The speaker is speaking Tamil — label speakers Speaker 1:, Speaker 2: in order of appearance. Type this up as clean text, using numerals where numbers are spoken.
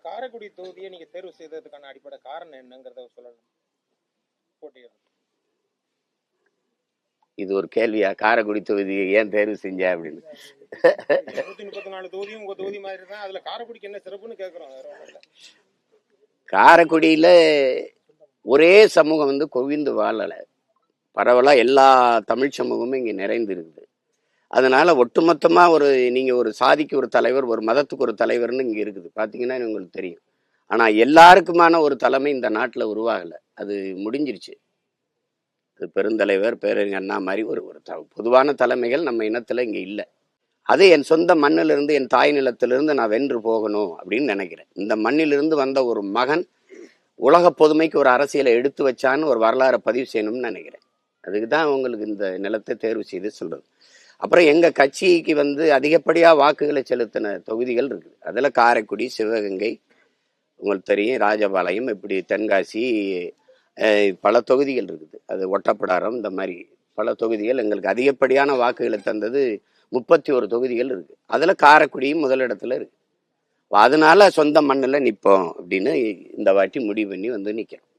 Speaker 1: காரைக்குடி தொகுதியை நீங்க தேர்வு செய்ததுக்கான அடிப்படை காரணம் என்னங்கிறத சொல்லணும்.
Speaker 2: இது ஒரு கேள்வியா? காரைக்குடி தொகுதியை ஏன் தேர்வு செஞ்ச அப்படின்னு.
Speaker 1: 134 தொகுதியும் உங்க தொகுதி மாதிரி தான். அதுல காரைக்குடிக்கு என்ன சிறப்புன்னு கேக்குறோம்.
Speaker 2: காரைக்குடியில ஒரே சமூகம் வந்து குவிந்து வாழல, பரவலா எல்லா தமிழ் சமூகமும் இங்க நிறைந்து இருக்குது. அதனால ஒட்டுமொத்தமா நீங்க ஒரு சாதிக்கு ஒரு தலைவர், ஒரு மதத்துக்கு ஒரு தலைவர்னு இங்க இருக்குது பாத்தீங்கன்னா உங்களுக்கு தெரியும். ஆனா எல்லாருக்குமான ஒரு தலைமை இந்த நாட்டுல உருவாகல, அது முடிஞ்சிருச்சு. அது பெருந்தலைவர் பேரறிஞர் அண்ணா மாதிரி ஒரு பொதுவான தலைமைகள் நம்ம இனத்துல இங்க இல்லை. அது என் சொந்த மண்ணிலிருந்து, என் தாய் நிலத்திலிருந்து நான் வென்று போகணும் அப்படின்னு நினைக்கிறேன். இந்த மண்ணிலிருந்து வந்த ஒரு மகன் உலக பொதுமைக்கு ஒரு அரசியலை எடுத்து வச்சான்னு ஒரு வரலாறை பதிவு செய்யணும்னு நினைக்கிறேன். அதுக்கு தான் உங்களுக்கு இந்த நிலத்தை தேர்வு செய்து சொல்றது. அப்புறம் எங்க கட்சிக்கு வந்து அதிகப்படியா வாக்குகளை செலுத்தின தொகுதிகள் இருக்குது. அதுல காரைக்குடி, சிவகங்கை, உங்களுக்கு தெரியும், ராஜபாளையம், இப்படி தென்காசி, பல தொகுதிகள் இருக்குது. அது ஒட்டப்பிடாரம், இந்த மாதிரி பல தொகுதிகள் எங்களுக்கு அதிகப்படியான வாக்குகளை தந்தது 31 தொகுதிகள் இருக்கு. அதுல காரைக்குடியும் முதலிடத்துல இருக்கு. அதனால சொந்த மண்ணில் நிற்போம் அப்படின்னு இந்த வாட்டி முடிவு பண்ணி வந்து நிற்கிறோம்.